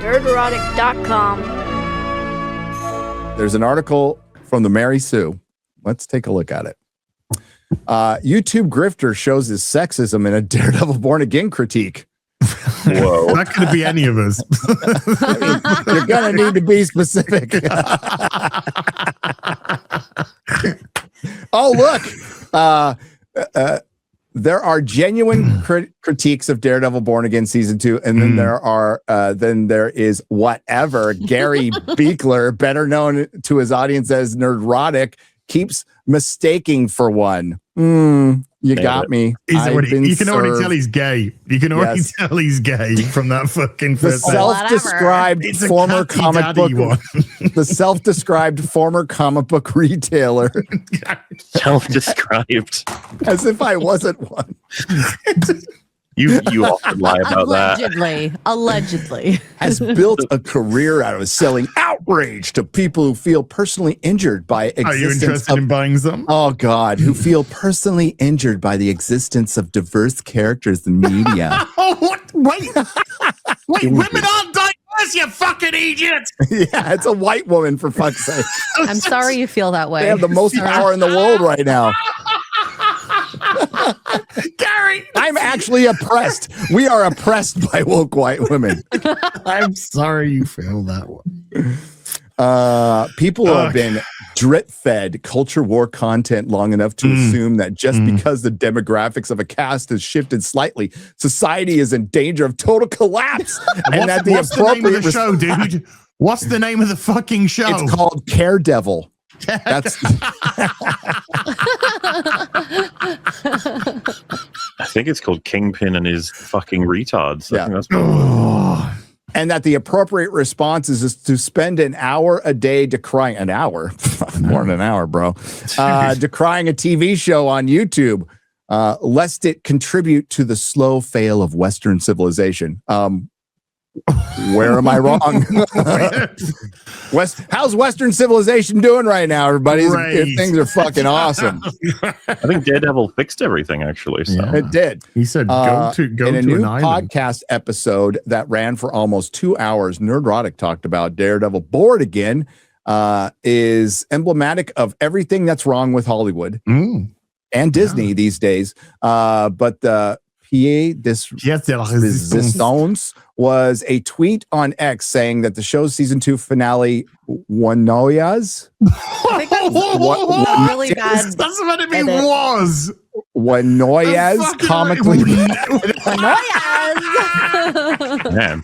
Nerderotic.com. There's an article from the Mary Sue. Let's take a look at it. YouTube grifter shows his sexism in a Daredevil Born Again critique. Whoa. Not going to be any of us. You're going to need to be specific. Oh, look. There are genuine critiques of Daredevil Born Again season 2, and then there is whatever Gary Beekler, better known to his audience as Nerdrotic, keeps mistaking for one. You got me. You can already tell he's gay. You can already tell he's gay from that fucking first self-described former comic book the self-described former comic book retailer. Self-described. As if I wasn't one. You often lie about Allegedly. Has built a career out of selling outrage to people who feel personally injured by existence. Are you interested in buying some? Oh, God. Who feel personally injured by the existence of diverse characters in media. What? Wait, women aren't diverse, you fucking idiot! Yeah, it's a white woman, for fuck's sake. I'm sorry you feel that way. They have the most power in the world right now. Gary, I'm actually oppressed. We are oppressed by woke white women. I'm sorry you feel that way. People have been drip-fed culture war content long enough to assume that just because the demographics of a cast has shifted slightly, society is in danger of total collapse. And that the what's the name of the show, dude? What's the name of the fucking show? It's called Daredevil. That's I think it's called Kingpin and his fucking retards. I think that's and that the appropriate response is to spend an hour a day decrying an hour, more than an hour, bro, decrying a TV show on YouTube, lest it contribute to the slow fail of Western civilization. Where am I wrong? How's Western civilization doing right now, everybody? Things are fucking awesome. I think Daredevil fixed everything, actually. So. Yeah, it did. He said, go in a to new an island. podcast episode that ran for almost 2 hours, Nerdrotic talked about Daredevil Born Again is emblematic of everything that's wrong with Hollywood and Disney these days. But the Pied Resistance was a tweet on X saying that the show's season 2 finale Wanoyas. I think that's really bad. That's what it was. Wanoyas comically. Man.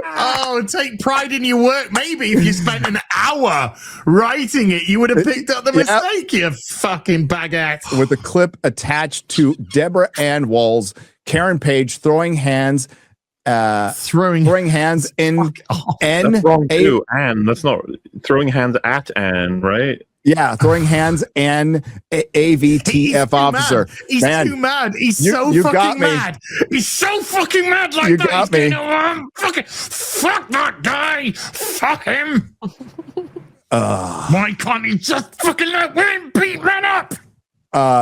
Oh, take pride in your work. Maybe if you spent an hour writing it, you would have picked up the mistake, you fucking baguette. With a clip attached to Deborah Ann Walls, Karen Page throwing hands throwing hands in N. That's wrong too. Anne, that's not throwing hands at Anne, right? Yeah, throwing hands and AVTF officer. He's too mad. He's so fucking mad. He's so fucking mad like that. Got me. Fuck that guy. Fuck him. Why can't he just fucking let him beat men up?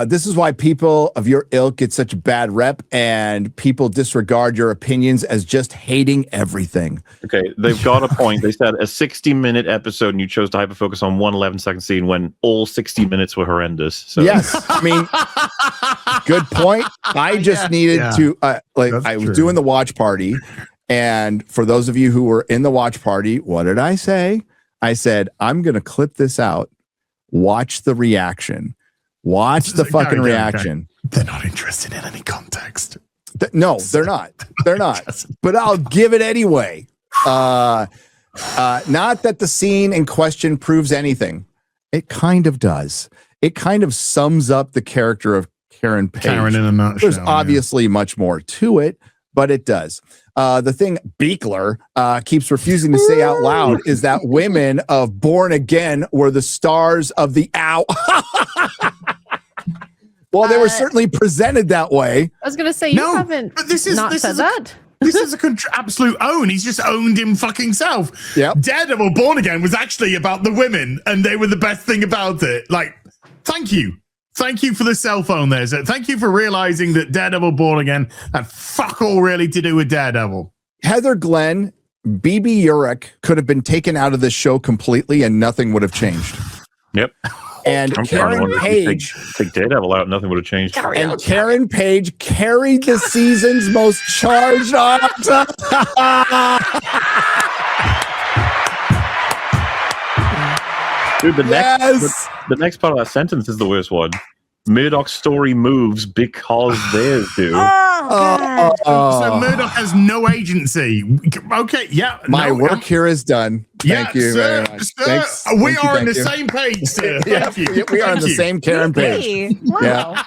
This is why people of your ilk get such a bad rep and people disregard your opinions as just hating everything. Okay, they've got a point. They said a 60-minute episode and you chose to hyper-focus on one 11-second scene when all 60 minutes were horrendous. So. Yes, I mean, good point. I just needed to, I was doing the watch party, and for those of you who were in the watch party, what did I say? I said, I'm going to clip this out, watch the reaction. Watch the fucking reaction. They're not interested in any context. No, they're not. They're not. But I'll give it anyway. Not that the scene in question proves anything. It kind of does. It kind of sums up the character of Karen Page. Karen in a nutshell. There's obviously much more to it, but it does. The thing Beekler keeps refusing to say out loud is that women of Born Again were the stars of the hour. Well, they were certainly presented that way. I was going to say, you haven't said that. This is an absolute own. He's just owned him fucking self. Yep. Daredevil Born Again was actually about the women, and they were the best thing about it. Like, thank you. Thank you for the cell phone there. So thank you for realizing that Daredevil Born Again had fuck all really to do with Daredevil. Heather Glenn BB Urich could have been taken out of this show completely and nothing would have changed. Yep. And Karen Page take Daredevil out, nothing would have changed. And Karen Page carried the season's most charged up. Dude, the next part of that sentence is the worst one. Murdoch's story moves because theirs do. So Murdoch has no agency. Okay, yeah. My work here is done. Thank you very much. Sir, Thanks. we are on the same page, sir. Yeah, Thank you. we are on the same Karen Page. Wow.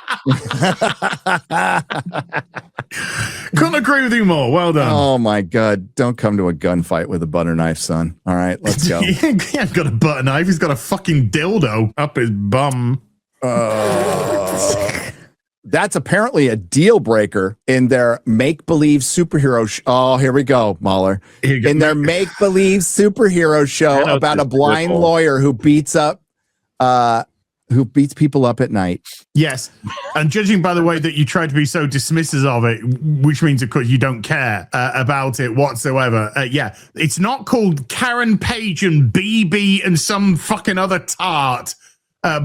Couldn't agree with you more. Well done. Oh my God. Don't come to a gunfight with a butter knife, son. All right, let's go. He ain't got a butter knife. He's got a fucking dildo up his bum. That's apparently a deal breaker in their make-believe superhero oh, here we go, Mahler. In their make-believe superhero show about a blind lawyer who beats people up at night. Yes. And judging by the way that you try to be so dismissive of it, which means, of course, you don't care about it whatsoever. Yeah. It's not called Karen Page and BB and some fucking other tart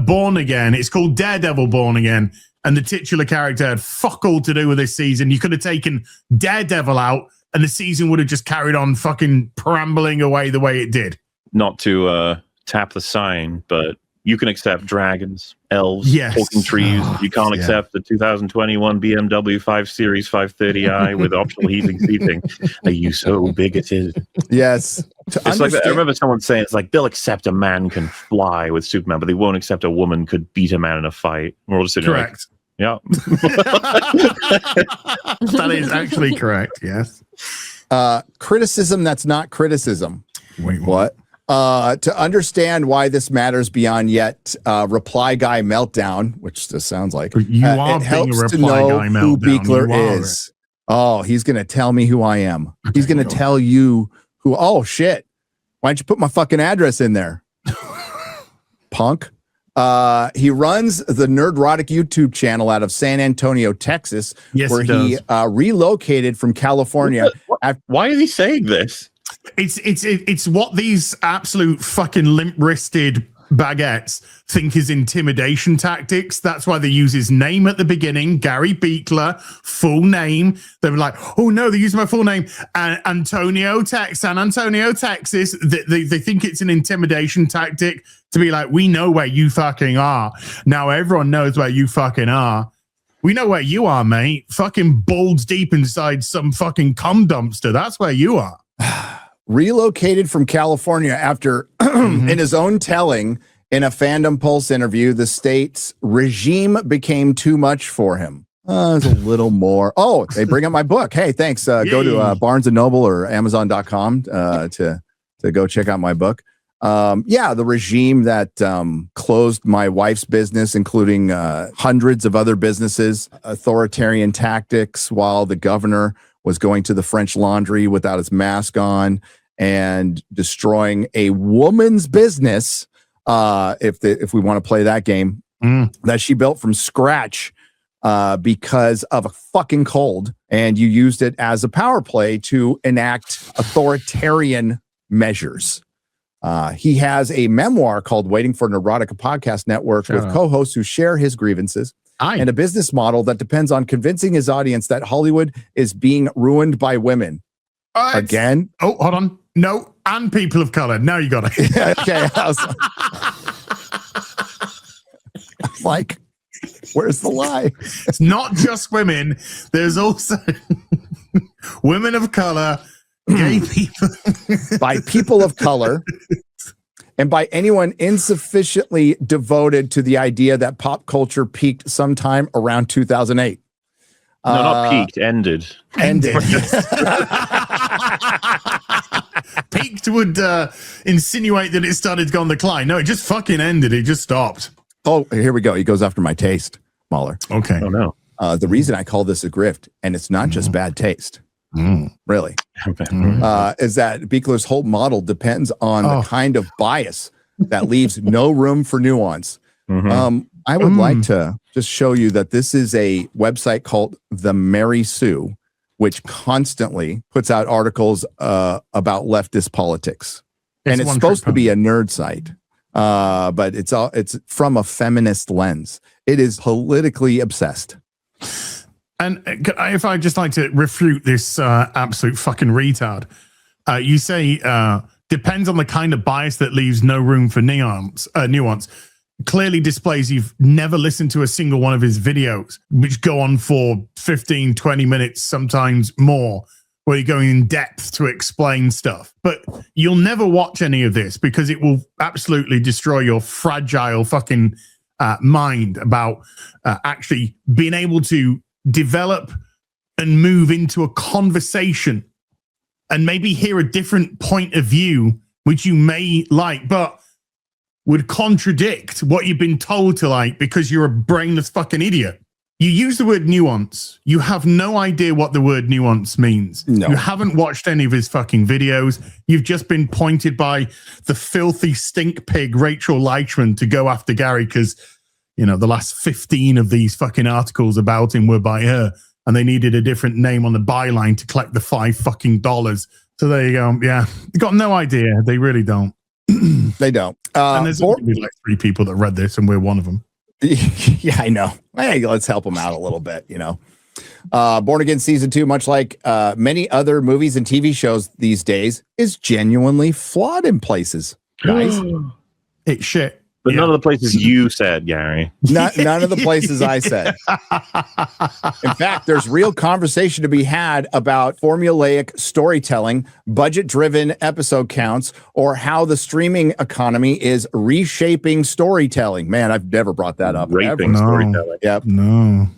Born Again. It's called Daredevil Born Again. And the titular character had fuck all to do with this season. You could have taken Daredevil out and the season would have just carried on fucking perambling away the way it did. Not to tap the sign, but you can accept dragons, elves, talking trees. You can't accept the 2021 BMW 5 Series 530i with optional heating seating. Are you so bigoted? Yes. It's like, I remember someone saying, it's like, they'll accept a man can fly with Superman, but they won't accept a woman could beat a man in a fight. We're all just sitting correct. Like, yeah. That is actually correct, yes. Criticism that's not criticism. Wait, what? To understand why this matters beyond yet reply guy meltdown, which this sounds like you are it helps a to know guy who meltdown. Beekler is. Oh, he's going to tell me who I am. He's going to tell you who. Oh, shit. Why don't you put my fucking address in there? Punk. He runs the Nerdrotic YouTube channel out of San Antonio, Texas, where he relocated from California. Why is he saying this? It's what these absolute fucking limp-wristed baguettes think is intimidation tactics. That's why they use his name at the beginning, Gary Beekler, full name. They were like, oh no, they use my full name. San Antonio, Texas. They think it's an intimidation tactic to be like, we know where you fucking are. Now everyone knows where you fucking are. We know where you are, mate. Fucking balls deep inside some fucking cum dumpster. That's where you are. Relocated from California after, in his own telling, in a Fandom Pulse interview, the state's regime became too much for him. There's a little more. Oh, they bring up my book. Hey, thanks. Go to Barnes & Noble or Amazon.com to go check out my book. The regime that closed my wife's business, including hundreds of other businesses, authoritarian tactics while the governor was going to the French Laundry without his mask on and destroying a woman's business, if we want to play that game, that she built from scratch because of a fucking cold, and you used it as a power play to enact authoritarian measures. He has a memoir called Waiting for Neurotica Podcast Network with co-hosts who share his grievances. And a business model that depends on convincing his audience that Hollywood is being ruined by women. Again? Oh, hold on. No, and people of color. Now you got it. Yeah, okay. I was like, where's the lie? It's not just women. There's also women of color, gay people. By people of color. And by anyone insufficiently devoted to the idea that pop culture peaked sometime around 2008. No, not peaked, ended. Peaked would insinuate that it started to go on the decline. No, it just fucking ended. It just stopped. Oh, here we go. He goes after my taste, Mahler. Okay. Oh, no. The reason I call this a grift, and it's not just bad taste, really, is that Beekler's whole model depends on the kind of bias that leaves no room for nuance. I would like to just show you that this is a website called The Mary Sue, which constantly puts out articles about leftist politics. And it's supposed to be a nerd site, but it's from a feminist lens. It is politically obsessed. And if I just like to refute this absolute fucking retard, you say depends on the kind of bias that leaves no room for nuance. Clearly displays you've never listened to a single one of his videos, which go on for 15, 20 minutes, sometimes more, where you're going in depth to explain stuff. But you'll never watch any of this because it will absolutely destroy your fragile fucking mind about actually being able to develop and move into a conversation and maybe hear a different point of view, which you may like, but would contradict what you've been told to like because you're a brainless fucking idiot. You use the word nuance. You have no idea what the word nuance means. No. You haven't watched any of his fucking videos. You've just been pointed by the filthy stink pig Rachel Leichman to go after Gary because, the last 15 of these fucking articles about him were by her and they needed a different name on the byline to collect the $5. So there you go. Yeah. They got no idea. They really don't. They don't. And there's going to be like 3 people that read this, and we're one of them. Yeah, I know. Hey, let's help them out a little bit. Born Again Season 2, much like many other movies and TV shows these days, is genuinely flawed in places. Guys, it's shit. But none of the places you said, Gary. None of the places I said. In fact, there's real conversation to be had about formulaic storytelling, budget-driven episode counts, or how the streaming economy is reshaping storytelling. Man, I've never brought that up. Storytelling. Yep. No.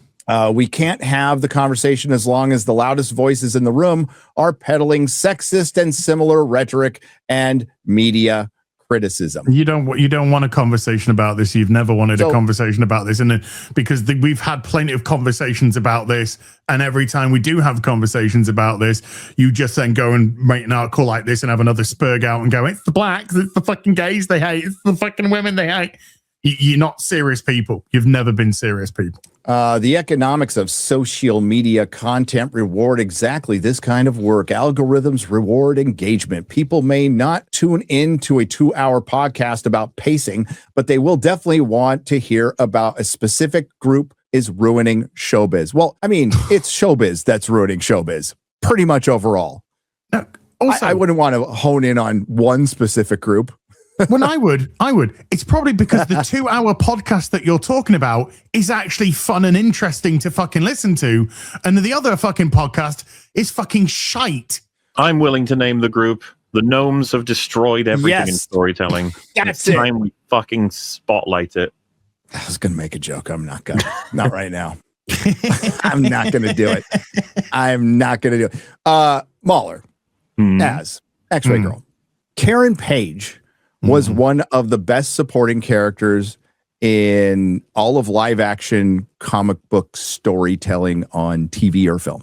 We can't have the conversation as long as the loudest voices in the room are peddling sexist and similar rhetoric and media criticism. You don't want a conversation about this. You've never wanted a conversation about this, and because we've had plenty of conversations about this, and every time we do have conversations about this, you just then go and make an article like this and have another spurg out and go, it's the blacks, it's the fucking gays they hate, it's the fucking women they hate. You're not serious people. You've never been serious people. The economics of social media content reward exactly this kind of work. Algorithms reward engagement. People may not tune in to a 2-hour podcast about pacing, but they will definitely want to hear about a specific group is ruining showbiz. Well, I mean, it's showbiz that's ruining showbiz pretty much overall. Also, I wouldn't want to hone in on one specific group. When I would. It's probably because the 2-hour podcast that you're talking about is actually fun and interesting to fucking listen to. And the other fucking podcast is fucking shite. I'm willing to name the group. The gnomes have destroyed everything in storytelling. That's it's time we fucking spotlight it. I was going to make a joke. I'm not going to. Not right now. I'm not going to do it. I'm not going to do it. Mahler as X-Ray Girl. Karen Page was one of the best supporting characters in all of live action comic book storytelling on TV or film.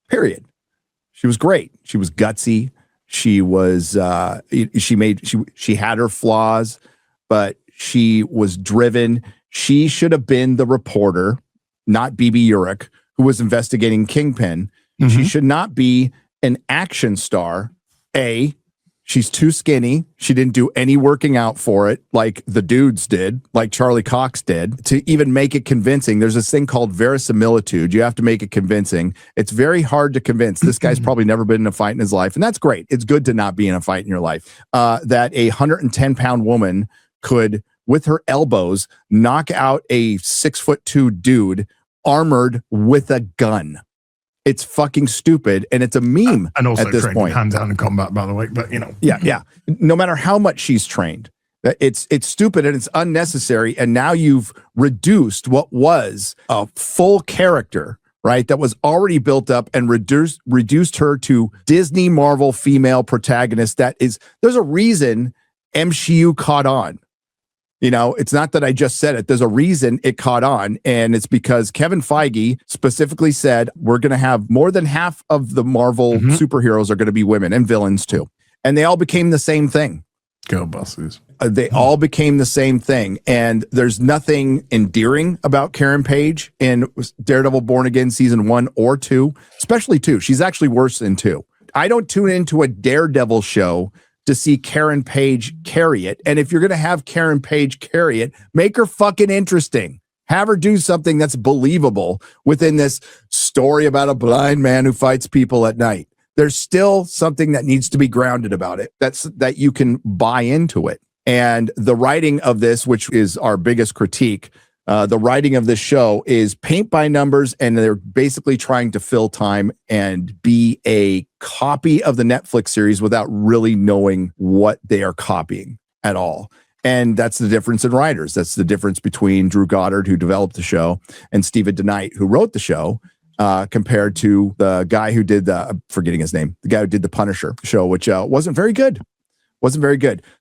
Period. She was great. She was gutsy. She was she had her flaws, but she was driven. She should have been the reporter, not BB Urich, who was investigating Kingpin. She should not be an action star. She's too skinny. She didn't do any working out for it like the dudes did, like Charlie Cox did, to even make it convincing. There's this thing called verisimilitude. You have to make it convincing. It's very hard to convince. This guy's probably never been in a fight in his life, and that's great. It's good to not be in a fight in your life. That a 110-pound woman could, with her elbows, knock out a 6'2" dude armored with a gun. It's fucking stupid, and it's a meme and also at this point. Hand-to-hand in combat, by the way, but Yeah. No matter how much she's trained, it's stupid and it's unnecessary. And now you've reduced what was a full character, right? That was already built up and reduced her to Disney Marvel female protagonist. There's a reason MCU caught on. It's not that I just said it. There's a reason it caught on, and it's because Kevin Feige specifically said we're going to have more than half of the Marvel superheroes are going to be women and villains too. And they all became the same thing. Girl bosses. They all became the same thing. And there's nothing endearing about Karen Page in Daredevil Born Again season 1 or 2, especially 2. She's actually worse than 2. I don't tune into a Daredevil show to see Karen Page carry it. And if you're going to have Karen Page carry it, make her fucking interesting. Have her do something that's believable within this story about a blind man who fights people at night. There's still something that needs to be grounded about it. That you can buy into it. And the writing of this, which is our biggest critique, the writing of this show is paint by numbers, and they're basically trying to fill time and be a copy of the Netflix series without really knowing what they are copying at all. And that's the difference in writers. That's the difference between Drew Goddard, who developed the show, and Steven DeKnight, who wrote the show. Compared to the guy who did forgetting his name, the guy who did the Punisher show, which wasn't very good.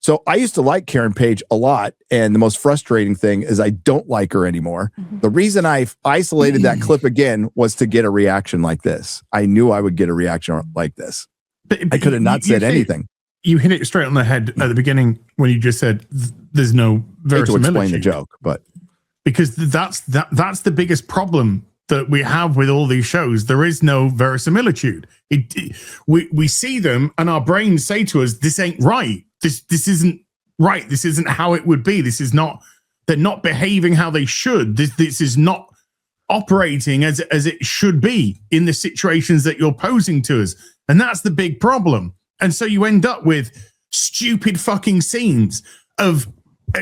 So I used to like Karen Page a lot. And the most frustrating thing is I don't like her anymore. Mm-hmm. The reason I isolated that clip again was to get a reaction like this. I knew I would get a reaction like this. But I could have not said anything. You hit it straight on the head at the beginning when you just said there's no verisimilitude. To explain the joke, but because that's the biggest problem that we have with all these shows. There is no verisimilitude. We see them and our brains say to us, this ain't right. This isn't right. This isn't how it would be. This is not, they're not behaving how they should. This is not operating as it should be in the situations that you're posing to us. And that's the big problem. And so you end up with stupid fucking scenes of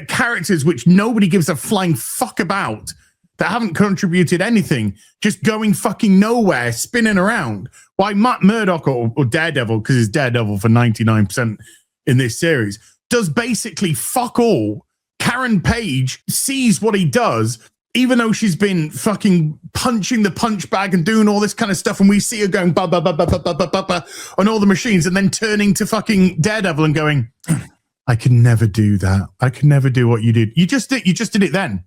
characters which nobody gives a flying fuck about, that haven't contributed anything, just going fucking nowhere, spinning around. Why Matt Murdock or Daredevil, because it's Daredevil for 99% in this series, does basically fuck all. Karen Page sees what he does, even though she's been fucking punching the punch bag and doing all this kind of stuff, and we see her going ba ba ba ba ba ba ba ba ba on all the machines, and then turning to fucking Daredevil and going, I could never do that. I could never do what you did. You just did it then.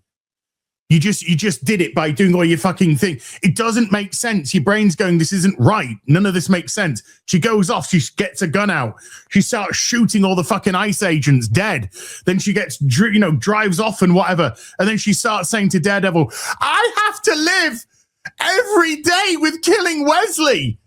You just did it by doing all your fucking thing. It doesn't make sense. Your brain's going, this isn't right. None of this makes sense. She goes off. She gets a gun out. She starts shooting all the fucking ICE agents dead. Then she gets, drives off and whatever. And then she starts saying to Daredevil, I have to live every day with killing Wesley.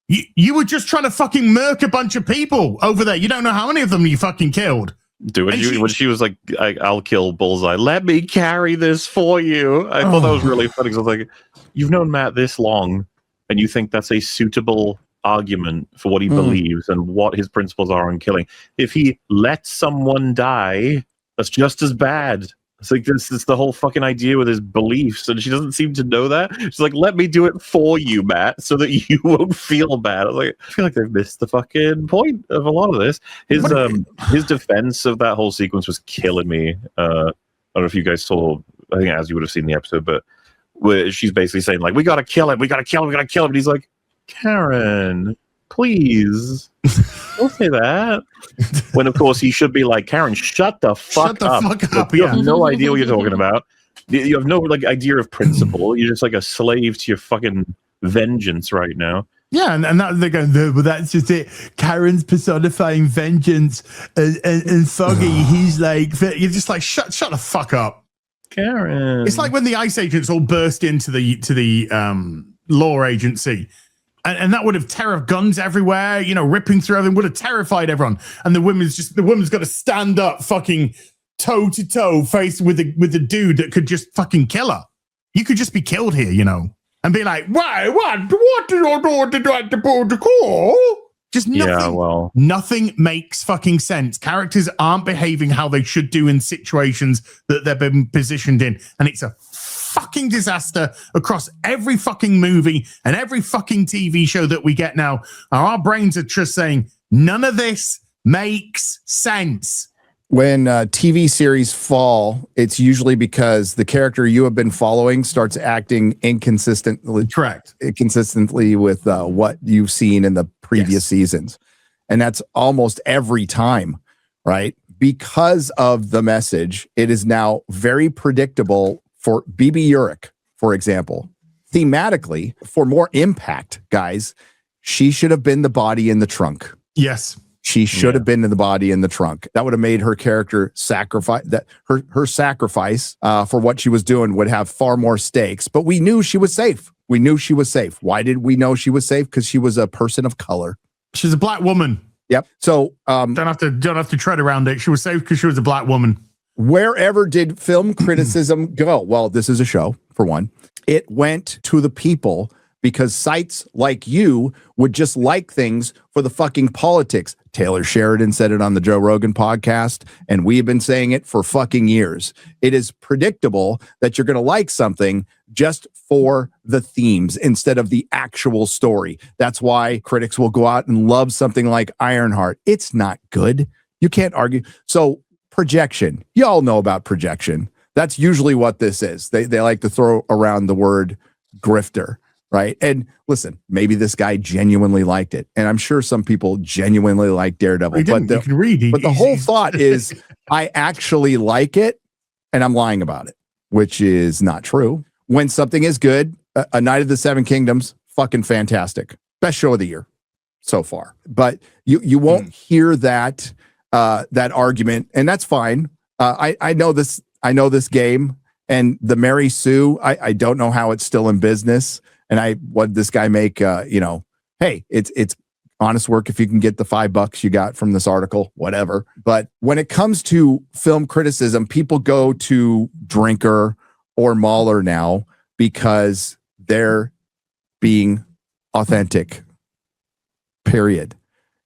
You were just trying to fucking murk a bunch of people over there. You don't know how many of them you fucking killed. Dude, when she was like, I'll kill Bullseye, let me carry this for you. I thought that was really funny. Because I was like, you've known Matt this long, and you think that's a suitable argument for what he believes and what his principles are on killing. If he lets someone die, that's just as bad. It's like this is the whole fucking idea with his beliefs, and she doesn't seem to know that. She's like, let me do it for you, Matt, so that you won't feel bad. I was like, I feel like they've missed the fucking point of a lot of this. His defense of that whole sequence was killing me. I don't know if you guys saw, I think as you would have seen the episode, but where she's basically saying like, we gotta kill him, and he's like, Karen, please don't say that. When of course he should be like, Karen, shut the fuck up. You have no idea what you're talking about. You have no idea of principle. You're just like a slave to your fucking vengeance right now. Yeah, and that, they're going, no, but that's just it. Karen's personifying vengeance, and Foggy, he's like, you're just like, shut the fuck up, Karen. It's like when the ICE agents all burst into the law agency. And that would have guns everywhere, ripping through everything, would have terrified everyone. And the woman's got to stand up fucking toe to toe face with the dude that could just fucking kill her. You could just be killed here, and be like, why, what did you do? Just nothing. Yeah, well, nothing makes fucking sense. Characters aren't behaving how they should do in situations that they've been positioned in. And it's a fucking disaster across every fucking movie and every fucking TV show that we get now. Our brains are just saying, none of this makes sense. When TV series fall, it's usually because the character you have been following starts acting inconsistently with what you've seen in the previous seasons. And that's almost every time, right? Because of the message, it is now very predictable for BB Urich, for example. Thematically, for more impact, guys, she should have been the body in the trunk. Yes. She should have been in the body in the trunk. That would have made her character sacrifice that her sacrifice for what she was doing would have far more stakes. But we knew she was safe. We knew she was safe. Why did we know she was safe? Because she was a person of color. She's a black woman. Yep. So don't have to tread around it. She was safe because she was a black woman. Wherever did film criticism go? Well, this is a show, for one. It went to the people because sites like you would just like things for the fucking politics. Taylor Sheridan said it on the Joe Rogan podcast, and we've been saying it for fucking years. It is predictable that you're going to like something just for the themes instead of the actual story. That's why critics will go out and love something like Ironheart. It's not good. You can't argue. So projection, y'all know about projection. That's usually what this is. They like to throw around the word grifter, right? And listen, maybe this guy genuinely liked it. And I'm sure some people genuinely like Daredevil. But the whole thought is I actually like it and I'm lying about it, which is not true. When something is good, A Night of the Seven Kingdoms, fucking fantastic. Best show of the year so far. But you won't hear that argument, and that's fine. I know this. I know this game, and the Mary Sue. I don't know how it's still in business. And what this guy make? Hey, it's honest work if you can get the $5 you got from this article, whatever. But when it comes to film criticism, people go to Drinker or Mahler now because they're being authentic. Period.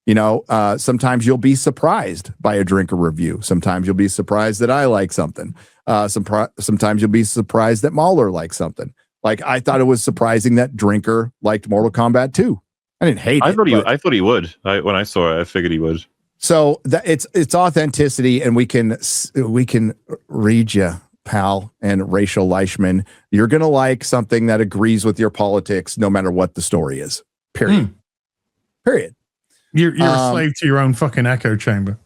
Sometimes you'll be surprised by a Drinker review. Sometimes you'll be surprised that I like something. Sometimes you'll be surprised that Mahler likes something. Like, I thought it was surprising that Drinker liked Mortal Kombat 2. I didn't hate it. I thought he would. When I saw it, I figured he would. So it's authenticity, and we can read you, pal, and Rachel Leichman. You're gonna like something that agrees with your politics, no matter what the story is. Period. Period. You're a slave to your own fucking echo chamber.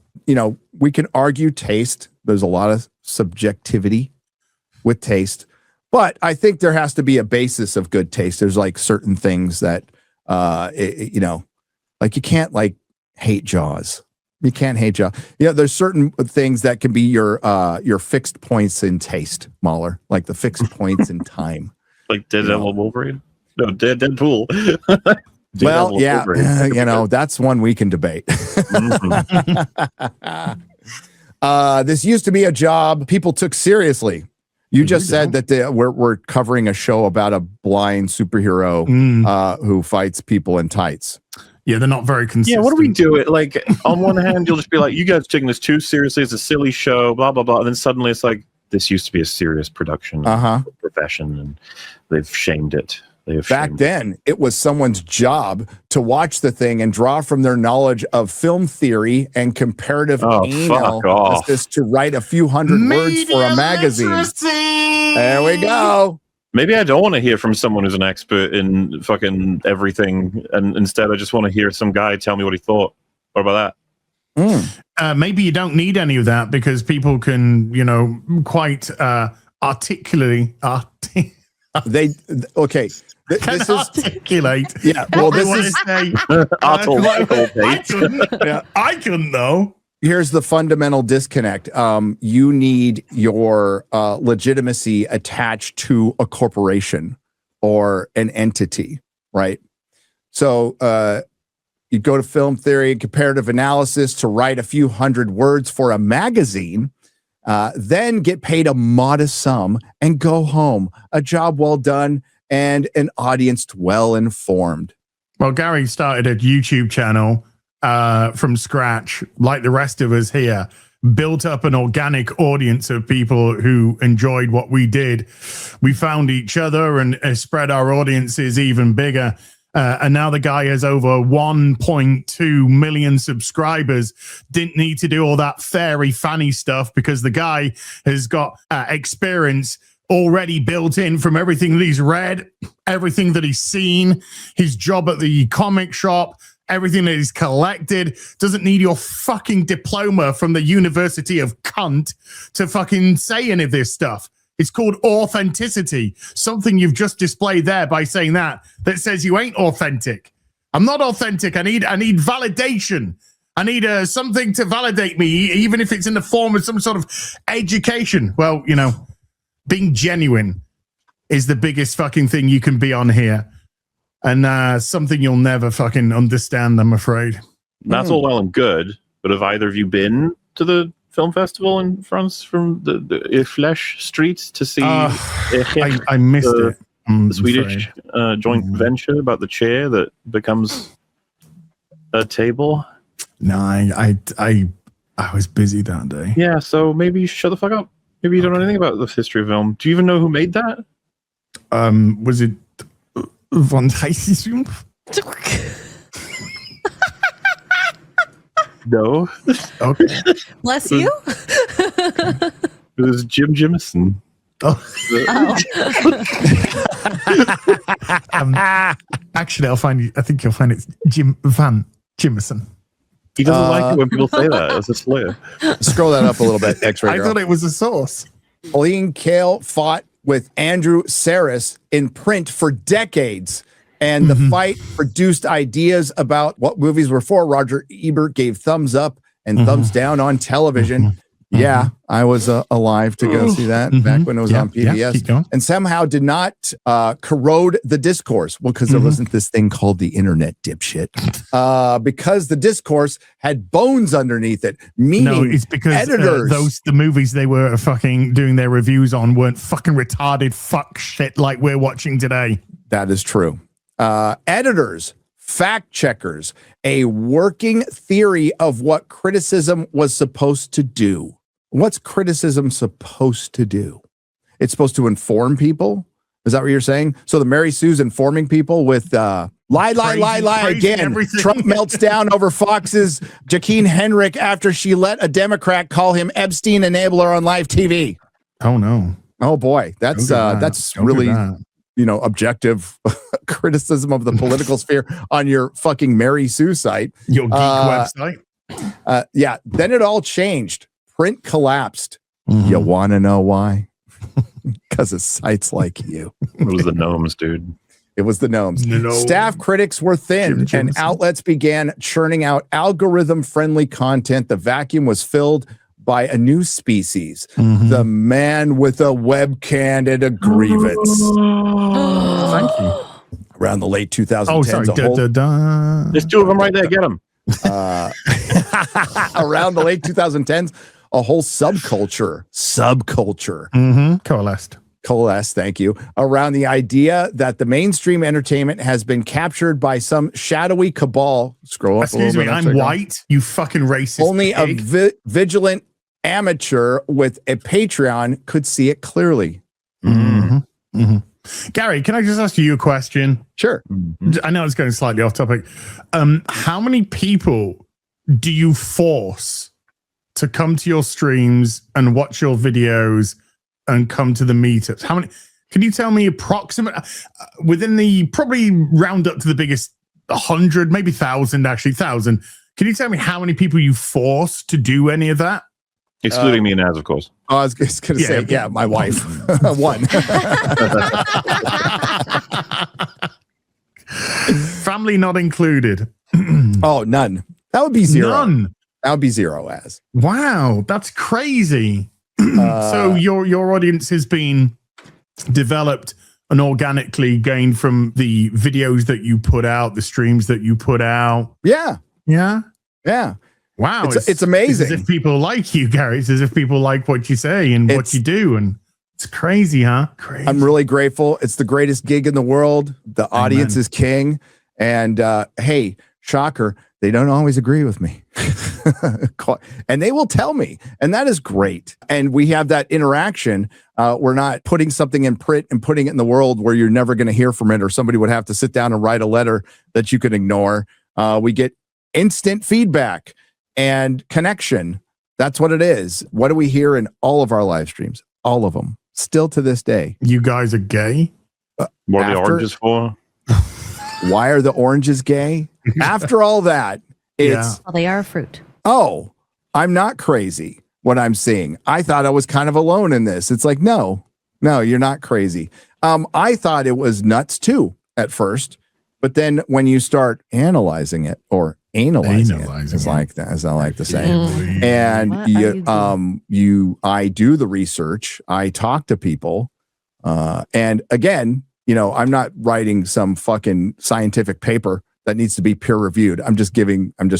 We can argue taste. There's a lot of subjectivity with taste, but I think there has to be a basis of good taste. There's like certain things that, like you can't like hate Jaws. You can't hate Jaws. There's certain things that can be your fixed points in taste, Mahler, like the fixed points in time. Like Daredevil Wolverine? No, Deadpool. Well, yeah, that's one we can debate. This used to be a job people took seriously. You just said that we're covering a show about a blind superhero who fights people in tights. Yeah, they're not very consistent. Yeah, what do we do? It like on one hand, you'll just be like, you guys are taking this too seriously. It's a silly show, blah, blah, blah. And then suddenly it's like, this used to be a serious production profession, and they've shamed it. Back then, it was someone's job to watch the thing and draw from their knowledge of film theory and comparative analysis to write a few hundred words for a magazine. There we go. Maybe I don't want to hear from someone who's an expert in fucking everything, and instead I just want to hear some guy tell me what he thought. What about that? Maybe you don't need any of that because people can, quite articulately. This is articulate. Yeah. Well, this is. I couldn't know. Here's the fundamental disconnect. You need your legitimacy attached to a corporation or an entity, right? So you go to film theory and comparative analysis to write a few hundred words for a magazine, then get paid a modest sum and go home. A job well done and an audience well informed. Well, Gary started a YouTube channel from scratch, like the rest of us here, built up an organic audience of people who enjoyed what we did. We found each other and spread our audiences even bigger. And now the guy has over 1.2 million subscribers. Didn't need to do all that fairy fanny stuff because the guy has got experience already built in from everything that he's read, everything that he's seen, his job at the comic shop, everything that he's collected. Doesn't need your fucking diploma from the University of Cunt to fucking say any of this stuff. It's called authenticity. Something you've just displayed there by saying that says you ain't authentic. I'm not authentic. I need validation. I need something to validate me, even if it's in the form of some sort of education. Well, you know, being genuine is the biggest fucking thing you can be on here. And something you'll never fucking understand, I'm afraid. That's all well and good, but have either of you been to the film festival in France from the Flesh streets to see I missed it. The Swedish joint venture about the chair that becomes a table? No, I was busy that day. Yeah, so maybe you should shut the fuck up. Maybe you don't know anything about the history of film. Do you even know who made that? Was it Von Heisum? No. Okay. Bless you. It was Jim Jimison. Actually, I think you'll find it's Jim Van Jimison. He doesn't like it when people say that as a slur. Scroll that up a little bit. X-ray I girl. thought it was a sauce. Pauline Kael fought with Andrew Saris in print for decades. And the fight produced ideas about what movies were for. Roger Ebert gave thumbs up and thumbs down on television. Yeah, I was alive to go see that back when it was on PBS. And somehow did not corrode the discourse. Well, because there wasn't this thing called the internet, dipshit. Because the discourse had bones underneath it. Meaning it's because editors. The movies they were fucking doing their reviews on weren't fucking retarded fuck shit like we're watching today. That is true. Editors, fact checkers, a working theory of what criticism was supposed to do. What's criticism supposed to do? It's supposed to inform people. Is that what you're saying? So the Mary Sue's informing people with lie again. Everything. Trump melts down over Fox's Joaquin Henrick after she let a Democrat call him Epstein enabler on live TV. Oh no. Oh boy, that's really objective criticism of the political sphere on your fucking Mary Sue site. Your geek website. Yeah. Then it all changed. Print collapsed. You want to know why? Because of sites like you. It was the gnomes, dude. It was the gnomes. Staff critics were thinned and outlets began churning out algorithm-friendly content. The vacuum was filled by a new species, the man with a webcam and a grievance. Thank you. Around the late 2010s. Oh, sorry. There's two of them right there. Get them. Around the late 2010s, a whole subculture coalesced, thank you, around the idea that the mainstream entertainment has been captured by some shadowy cabal. Scroll up. Excuse me, I'm white, you fucking racist. Only pig. a vigilant amateur with a Patreon could see it clearly. Gary, can I just ask you a question? Sure. I know it's going slightly off topic. How many people do you force to come to your streams and watch your videos and come to the meetups? How many? Can you tell me approximate within the probably round up to the biggest 100, maybe 1,000, actually 1,000? Can you tell me how many people you force to do any of that? Excluding me and Az, of course. I was going to say, yeah, my wife. One. Family not included. Oh, none. That would be zero. None. That would be zero, Az. Wow, that's crazy. So your audience has been developed and organically gained from the videos that you put out, the streams that you put out. Yeah. Yeah. Yeah. Wow. It's amazing. It's as if people like you, Gary. It's as if people like what you say and what you do. And it's crazy, huh? Crazy. I'm really grateful. It's the greatest gig in the world. The audience is king. And hey, shocker, they don't always agree with me. And they will tell me. And that is great. And we have that interaction. We're not putting something in print and putting it in the world where you're never going to hear from it, or somebody would have to sit down and write a letter that you can ignore. We get instant feedback and connection. That's what it is. What do we hear in all of our live streams? All of them. Still to this day. You guys are gay? What are the oranges for? Why are the oranges gay? After all that, it's... Well, they are a fruit. Oh, I'm not crazy what I'm seeing. I thought I was kind of alone in this. It's like, no, you're not crazy. I thought it was nuts too at first. But then when you start analyzing it or Analyzing it is like that, as I like to say. And I do the research. I talk to people. And again, I'm not writing some fucking scientific paper that needs to be peer reviewed. I'm just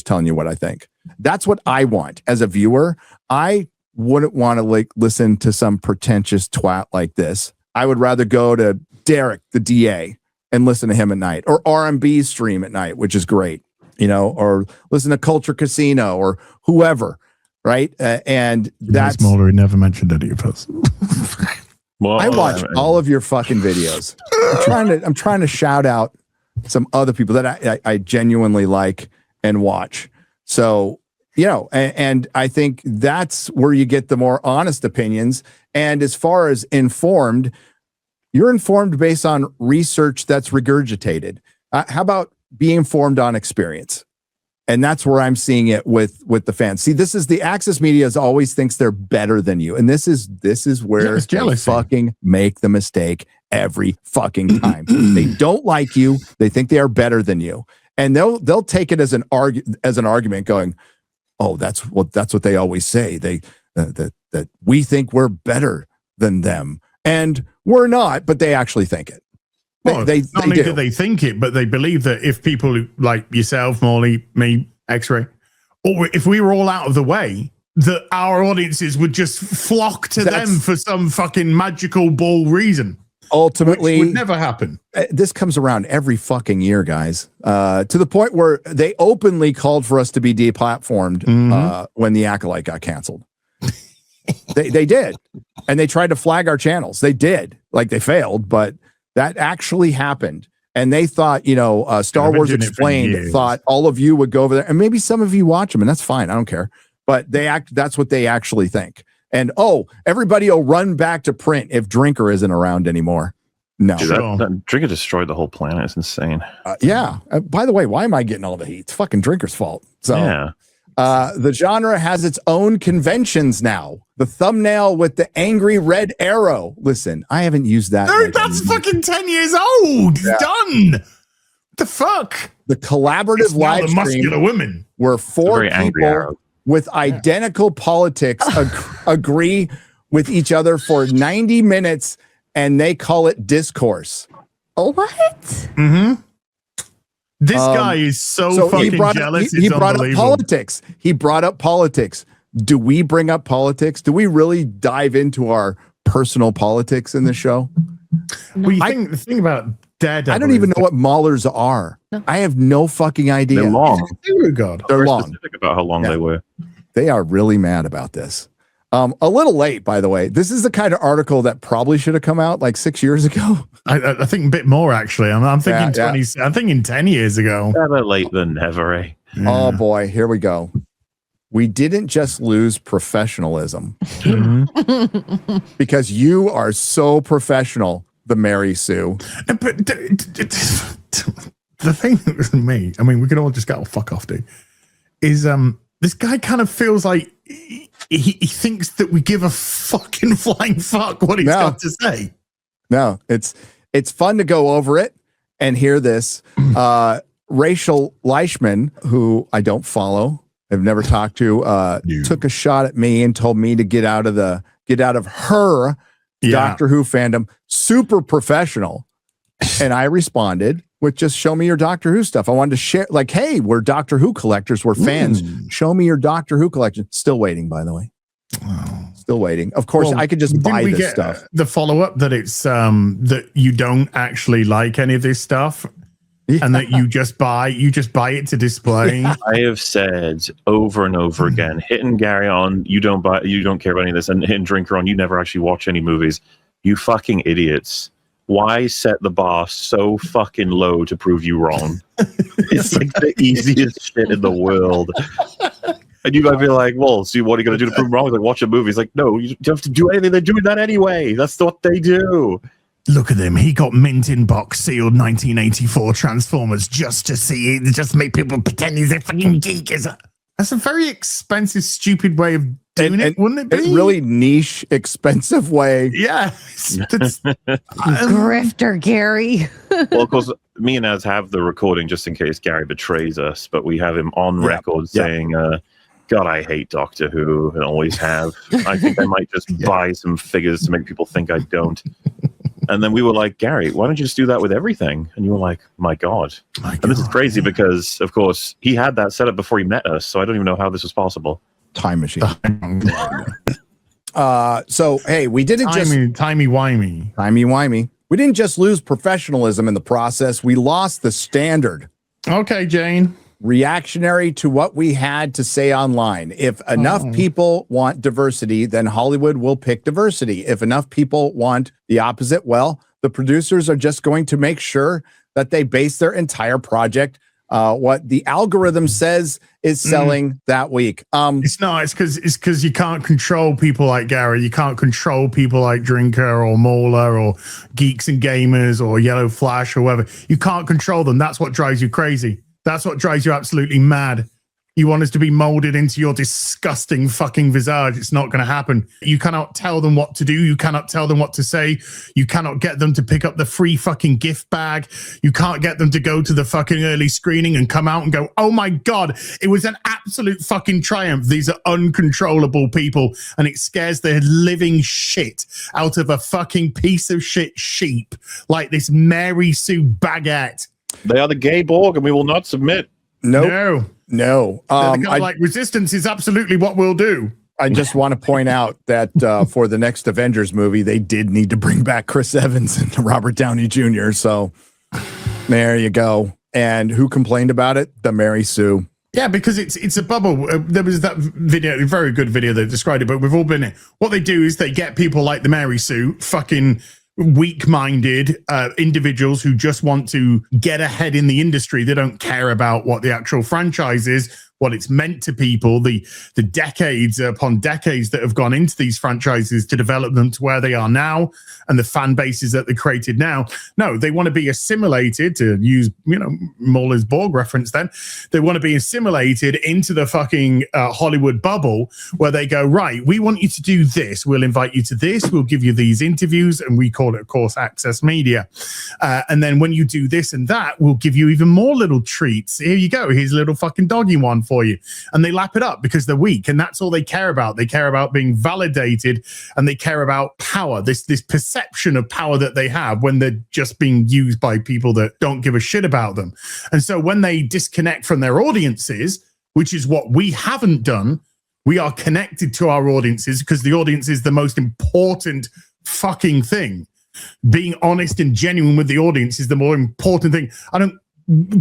telling you what I think. That's what I want as a viewer. I wouldn't want to listen to some pretentious twat like this. I would rather go to Derek, the DA, and listen to him at night, or RMB stream at night, which is great, or listen to Culture Casino or whoever. Right. And that's Mulder never mentioned any of us. Well, I watch all of your fucking videos. I'm trying to shout out some other people that I genuinely like and watch. So, and I think that's where you get the more honest opinions. And as far as informed, you're informed based on research that's regurgitated. How about being informed on experience? And that's where I'm seeing it with the fans. See, this is the Access Media always thinks they're better than you. And this is where they fucking make the mistake every fucking time. They don't like you. They think they are better than you. And they'll take it as an argument going, oh, that's what they always say. That we think we're better than them. And we're not, but they actually think it. They think it, but they believe that if people like yourself, Morley, me, X-Ray, or if we were all out of the way, that our audiences would just flock to them for some fucking magical ball reason. Ultimately, which would never happen. This comes around every fucking year, guys, to the point where they openly called for us to be deplatformed when the Acolyte got canceled. They did. And they tried to flag our channels. They did. They failed, but that actually happened. And they thought, Star Wars Explained thought all of you would go over there. And maybe some of you watch them, and that's fine. I don't care. But that's what they actually think. And, everybody will run back to print if Drinker isn't around anymore. No. Dude, that Drinker destroyed the whole planet. It's insane. Yeah. By the way, why am I getting all the heat? It's fucking Drinker's fault. So, yeah. The genre has its own conventions now. The thumbnail with the angry red arrow. Listen, I haven't used that. Dude, that's fucking 10 years old. Yeah. Done. What the fuck? The collaborative live stream muscular women where four people with identical politics agree with each other for 90 minutes, and they call it discourse. What? Mm-hmm. This guy is so fucking jealous. He brought up politics. He brought up politics. Do we bring up politics? Do we really dive into our personal politics in the show? No. Well, the thing about Daredevil, I don't even know what maulers are. No. I have no fucking idea. They're long. They're long. Specific about how long they were. They are really mad about this. A little late, by the way. This is the kind of article that probably should have come out 6 years ago. I think a bit more, actually. I'm thinking I'm thinking 10 years ago. Better late than never, eh? Yeah. Oh, boy. Here we go. We didn't just lose professionalism because you are so professional, the Mary Sue. But the thing with me, I mean, we can all just go, fuck off, dude, is this guy kind of feels like he thinks that we give a fucking flying fuck what he's got to say. No, it's fun to go over it and hear this. Rachel Leishman, who I don't follow, I've never talked to, took a shot at me and told me to get out of her Doctor Who fandom. Super professional. And I responded with just show me your Doctor Who stuff. I wanted to share, hey, we're Doctor Who collectors. We're fans. Show me your Doctor Who collection. Still waiting, by the way. Oh. Still waiting. Of course, I could just buy this stuff. The follow-up that it's that you don't actually like any of this stuff. Yeah. And that you just buy it to display. Yeah. I have said over and over again, hitting Gary on, you don't care about any of this, and hitting Drinker on, you never actually watch any movies. You fucking idiots. Why set the bar so fucking low to prove you wrong? It's the easiest shit in the world. And you might be like, well, see, what are you going to do to prove wrong? Like, watch a movie. It's like, no, you don't have to do anything. They're doing that anyway. That's what they do. Look at him. He got mint in box sealed 1984 Transformers just to see it, just make people pretend he's a fucking geek. That's a very expensive, stupid way of doing it, wouldn't it be? A really niche, expensive way. Yeah. Grifter, Gary. Well, of course, me and Az have the recording just in case Gary betrays us, but we have him on record saying, God, I hate Doctor Who and always have. I think I might just buy some figures to make people think I don't. And then we were like, Gary, why don't you just do that with everything? And you were like, my God. And this is crazy because, of course, he had that set up before he met us, so I don't even know how this was possible. Time machine. So, hey, we didn't timey-wimey. We didn't just lose professionalism in the process. We lost the standard. Okay, Jane. Reactionary to what we had to say online. If enough people want diversity, then Hollywood will pick diversity. If enough people want the opposite, well, the producers are just going to make sure that they base their entire project what the algorithm says is selling that week. It's because you can't control people like Gary. You can't control people like Drinker or Mauler or Geeks and Gamers or Yellow Flash or whatever. You can't control them. That's what drives you crazy. That's what drives you absolutely mad. You want us to be molded into your disgusting fucking visage. It's not going to happen. You cannot tell them what to do. You cannot tell them what to say. You cannot get them to pick up the free fucking gift bag. You can't get them to go to the fucking early screening and come out and go, oh my God, it was an absolute fucking triumph. These are uncontrollable people. And it scares the living shit out of a fucking piece of shit sheep like this Mary Sue Baguette. They are the gay Borg and we will not submit. No. Like resistance is absolutely what we'll do. I just want to point out that for the next Avengers movie, they did need to bring back Chris Evans and Robert Downey Jr. So there you go. And who complained about it? The Mary Sue. Yeah, because it's a bubble. There was that video, a very good video that described it, but we've all been in. What they do is they get people like the Mary Sue, fucking weak-minded individuals who just want to get ahead in the industry. They don't care about what the actual franchise is, what it's meant to people, the decades upon decades that have gone into these franchises to develop them to where they are now and the fan bases that they created now. No, they want to be assimilated, to use, Mauler's Borg reference then. They want to be assimilated into the fucking Hollywood bubble where they go, right, we want you to do this. We'll invite you to this. We'll give you these interviews, and we call it, of course, access media. And then when you do this and that, we'll give you even more little treats. Here you go. Here's a little fucking doggy one for you. And they lap it up because they're weak, and that's all they care about. They care about being validated, and they care about power, this perception of power that they have when they're just being used by people that don't give a shit about them. And so when they disconnect from their audiences, which is what we haven't done, we are connected to our audiences because the audience is the most important fucking thing. Being honest and genuine with the audience is the more important thing. I don't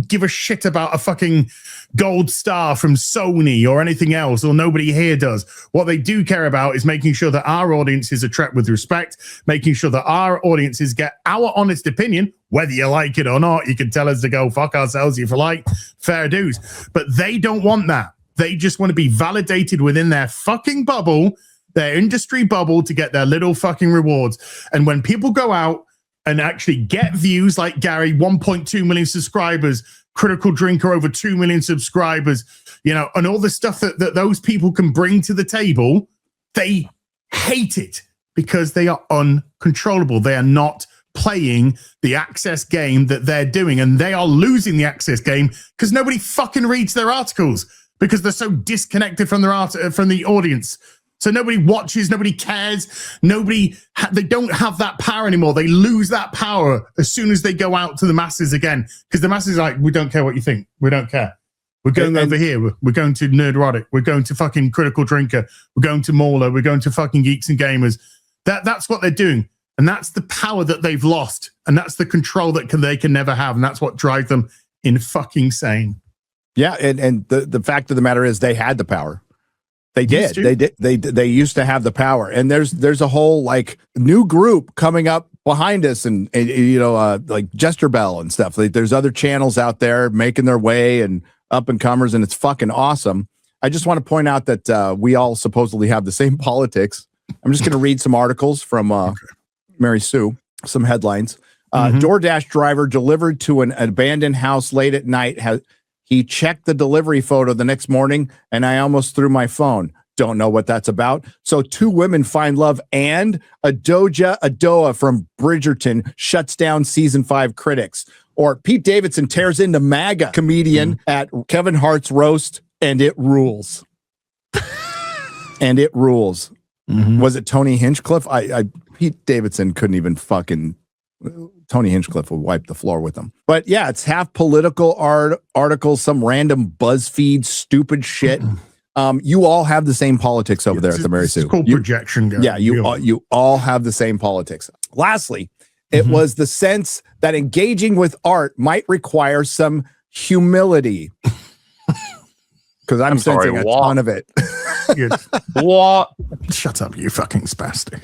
give a shit about a fucking gold star from Sony or anything else, or nobody here does. What they do care about is making sure that our audiences are treated with respect, making sure that our audiences get our honest opinion, whether you like it or not. You can tell us to go fuck ourselves if you like, fair dues. But they don't want that. They just want to be validated within their fucking bubble, their industry bubble, to get their little fucking rewards. And when people go out and actually get views like Gary, 1.2 million subscribers, Critical Drinker, over 2 million subscribers, and all the stuff that those people can bring to the table, they hate it because they are uncontrollable. They are not playing the access game that they're doing, and they are losing the access game because nobody fucking reads their articles because they're so disconnected from from the audience. So nobody watches, nobody cares, they don't have that power anymore. They lose that power as soon as they go out to the masses again, because the masses are like, we don't care what you think. We don't care. We're going over here. We're going to Nerdrotic. We're going to fucking Critical Drinker. We're going to Mauler. We're going to fucking Geeks and Gamers. That's what they're doing. And that's the power that they've lost. And that's the control that they can never have. And that's what drives them in fucking sane. Yeah. And the fact of the matter is they had the power. They did. They used to have the power, and there's a whole like new group coming up behind us, and like Jester Bell and stuff. Like, there's other channels out there making their way and up and comers, and it's fucking awesome. I just want to point out that we all supposedly have the same politics. I'm just going to read some articles from Mary Sue, some headlines. DoorDash driver delivered to an abandoned house late at night He checked the delivery photo the next morning, and I almost threw my phone. Don't know what that's about. So 2 women find love, and Adoja Adoa from Bridgerton shuts down season 5 critics. Or Pete Davidson tears into MAGA comedian at Kevin Hart's roast, and it rules. And it rules. Was it Tony Hinchcliffe? Pete Davidson couldn't even fucking. Tony Hinchcliffe would wipe the floor with him. But yeah, it's half political articles, some random BuzzFeed stupid shit. You all have the same politics over there at the Mary Sue. It's called projection. Yeah, you all have the same politics. Lastly, it was the sense that engaging with art might require some humility. Because I'm sensing a ton of it. What? Shut up, you fucking spastic.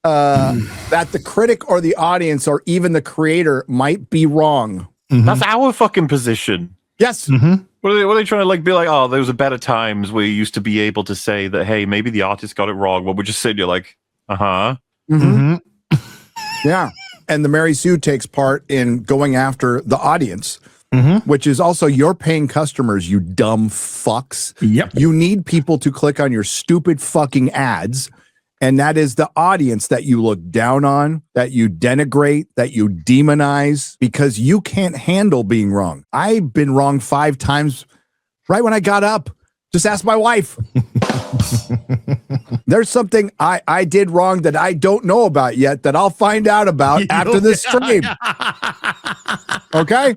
That the critic or the audience or even the creator might be wrong. That's our fucking position. Yes. What are they trying to like be like, oh, those are better times where you used to be able to say that, hey, maybe the artist got it wrong. Well, we're just sitting here like, Yeah. And the Mary Sue takes part in going after the audience, which is also your paying customers, you dumb fucks. Yep. You need people to click on your stupid fucking ads. And that is the audience that you look down on, that you denigrate, that you demonize, because you can't handle being wrong. I've been wrong 5 times right when I got up. Just ask my wife. There's something I did wrong that I don't know about yet that I'll find out about after this stream. Okay?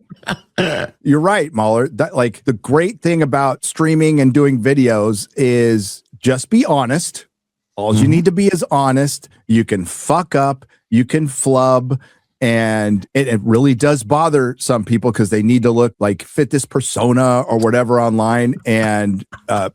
You're right, Mahler. That, like, the great thing about streaming and doing videos is just be honest. All you need to be is honest. You can fuck up, you can flub, and it really does bother some people because they need to look like fit this persona or whatever online. And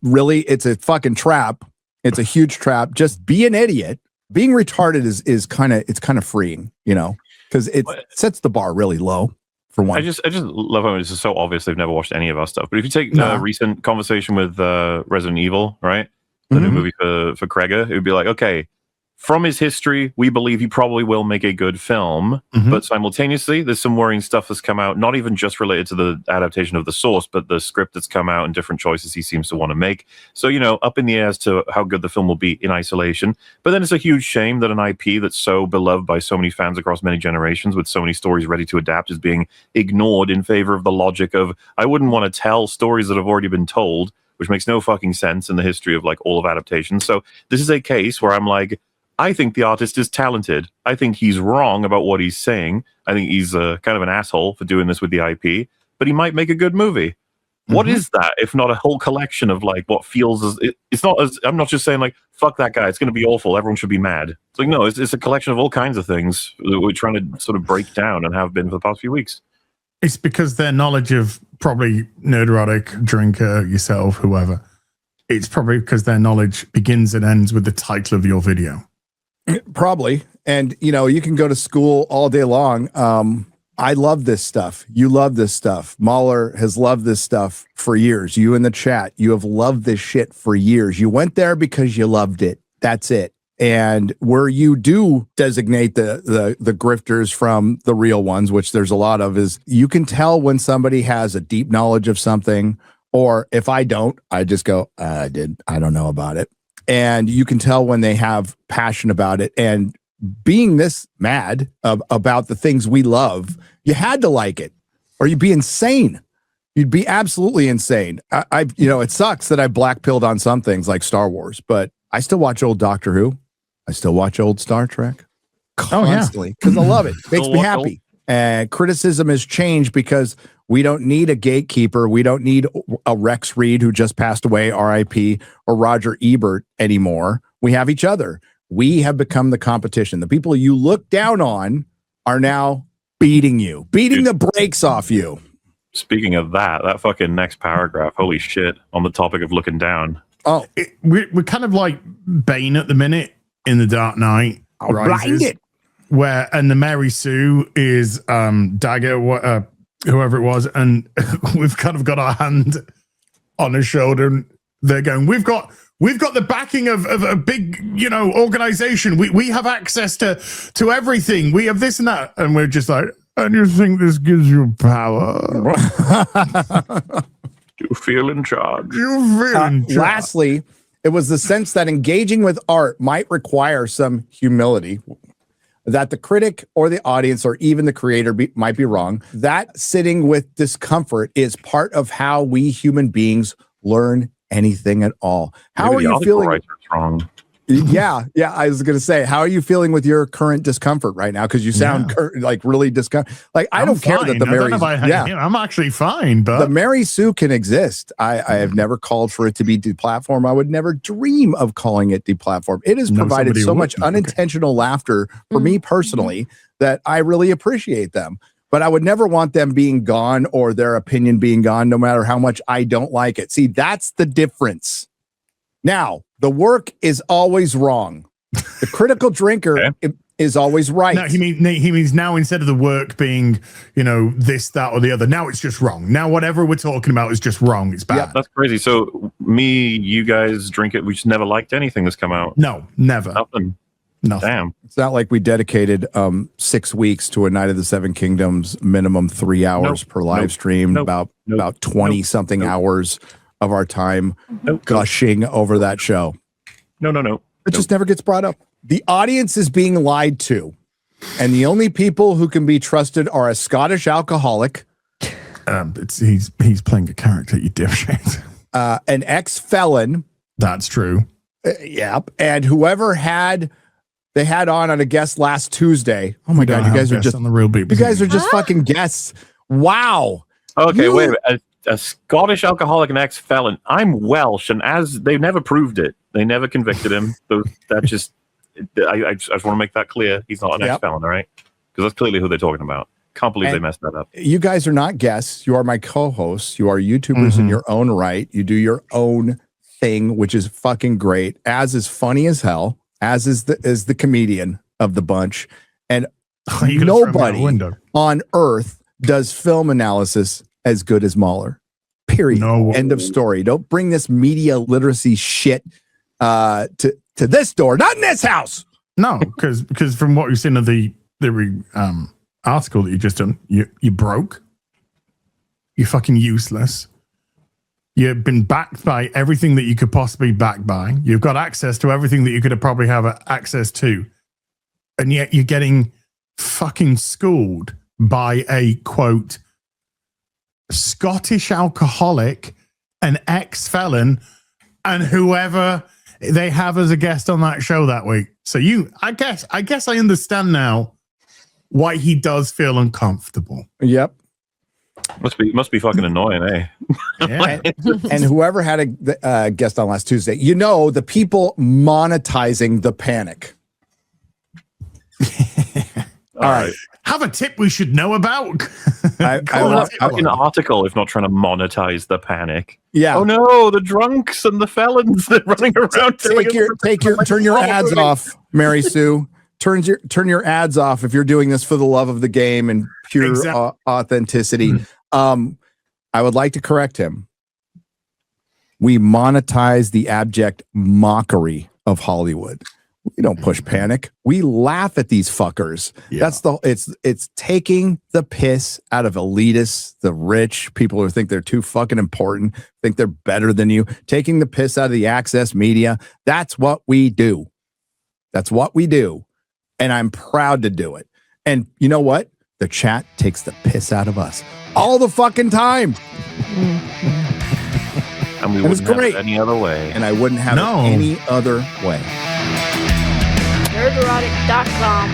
really, it's a fucking trap. It's a huge trap. Just be an idiot. Being retarded is kind of freeing, you know, because it sets the bar really low. For one, I just love how it's so obvious they've never watched any of our stuff. But if you take a recent conversation with Resident Evil, right? The new movie for Kreger, it would be like, okay, from his history, we believe he probably will make a good film, but simultaneously, there's some worrying stuff that's come out, not even just related to the adaptation of the source, but the script that's come out and different choices he seems to want to make. So, you know, up in the air as to how good the film will be in isolation. But then it's a huge shame that an IP that's so beloved by so many fans across many generations, with so many stories ready to adapt, is being ignored in favor of the logic of, I wouldn't want to tell stories that have already been told, which makes no fucking sense in the history of like all of adaptations. So this is a case where I'm like, I think the artist is talented. I think he's wrong about what he's saying. I think he's kind of an asshole for doing this with the IP, but he might make a good movie. What is that if not a whole collection of like what feels as it's not as, I'm not just saying like, fuck that guy, it's going to be awful, everyone should be mad. It's like, no, it's a collection of all kinds of things that we're trying to sort of break down and have been for the past few weeks. It's because their knowledge of probably Nerderotic, Drinker, yourself, whoever, it's probably because their knowledge begins and ends with the title of your video. Probably. And, you know, you can go to school all day long. I love this stuff. You love this stuff. Mahler has loved this stuff for years. You in the chat, you have loved this shit for years. You went there because you loved it. That's it. And where you do designate the grifters from the real ones, which there's a lot of, is you can tell when somebody has a deep knowledge of something, or if I don't, I just go, I don't know about it. And you can tell when they have passion about it. And being this mad about the things we love, you had to like it, or you'd be insane. You'd be absolutely insane. I you know, it sucks that I black-pilled on some things like Star Wars, but I still watch old Doctor Who. I still watch old Star Trek constantly because I love it. Makes me happy. And criticism has changed because we don't need a gatekeeper. We don't need a Rex Reed who just passed away, RIP, or Roger Ebert anymore. We have each other. We have become the competition. The people you look down on are now beating you, beating the brakes off you. Speaking of that fucking next paragraph, holy shit, on the topic of looking down. Oh, we're kind of like Bane at the minute in The Dark Knight Rises, where, and the Mary Sue is Dagger, whoever it was, and we've kind of got our hand on his shoulder, and they're going, we've got the backing of a big, you know, organization. We have access to everything. We have this and that, and we're just like, and you think this gives you power? You feel in charge. Lastly, it was the sense that engaging with art might require some humility. that the critic or the audience or even the creator might be wrong. That sitting with discomfort is part of how we human beings learn anything at all. How are you feeling? Wrong. Yeah. I was going to say, how are you feeling with your current discomfort right now? Because you sound like really discomfort. Like I don't care that the Mary. I'm actually fine, but the Mary Sue can exist. I have never called for it to be deplatformed. I would never dream of calling it deplatformed. It has provided so much unintentional laughter for me personally that I really appreciate them. But I would never want them being gone or their opinion being gone, no matter how much I don't like it. See, that's the difference. Now, the work is always wrong. The critical drinker is always right. No, he means now instead of the work being, this, that, or the other, now it's just wrong. Now whatever we're talking about is just wrong. It's bad. Yeah, that's crazy. So you guys drink it. We just never liked anything that's come out. No, never. Nothing. Damn. It's not like we dedicated 6 weeks to a Night of the Seven Kingdoms, minimum 3 hours per live stream, about 20 something hours of our time gushing over that show. No. It just never gets brought up. The audience is being lied to. And the only people who can be trusted are a Scottish alcoholic. He's playing a character, you dipshit. An ex-felon. That's true. Yep. And whoever they had on a guest last Tuesday. Oh my God, you guys are just on the real beat. You guys are just fucking guests. Wow. Okay, wait a minute. A Scottish alcoholic and ex-felon. I'm Welsh, and as they've never proved it, they never convicted him. So that just, I just want to make that clear. He's not an ex-felon, all right? Because that's clearly who they're talking about. Can't believe they messed that up. You guys are not guests. You are my co-hosts. You are YouTubers in your own right. You do your own thing, which is fucking great. Az is funny as hell. Az is the comedian of the bunch, and nobody on earth does film analysis as good as Mahler. Period. No. End of story. Don't bring this media literacy shit to this door. Not in this house. No, because from what we've seen of the article that you just done, you broke. You're fucking useless. You've been backed by everything that you could possibly back by. You've got access to everything that you could probably have access to. And yet you're getting fucking schooled by a, quote, Scottish alcoholic, an ex-felon, and whoever they have as a guest on that show that week. So I guess I understand now why he does feel uncomfortable. Yep. Must be fucking annoying, eh? Yeah. And whoever had a guest on last Tuesday, the people monetizing the panic. All right. Have a tip we should know about. An article, if not trying to monetize the panic. Yeah. Oh no, the drunks and the felons that running around. Turn your ads off, Mary Sue. Turn your ads off if you're doing this for the love of the game and pure authenticity. I would like to correct him. We monetize the abject mockery of Hollywood. We don't push panic. We laugh at these fuckers. Yeah. That's it's taking the piss out of elitists, the rich, people who think they're too fucking important, think they're better than you, taking the piss out of the access media. That's what we do. That's what we do. And I'm proud to do it. And you know what? The chat takes the piss out of us all the fucking time. And we wouldn't have it any other way. And I wouldn't have it any other way. Nerderotic.com.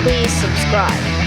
Please subscribe.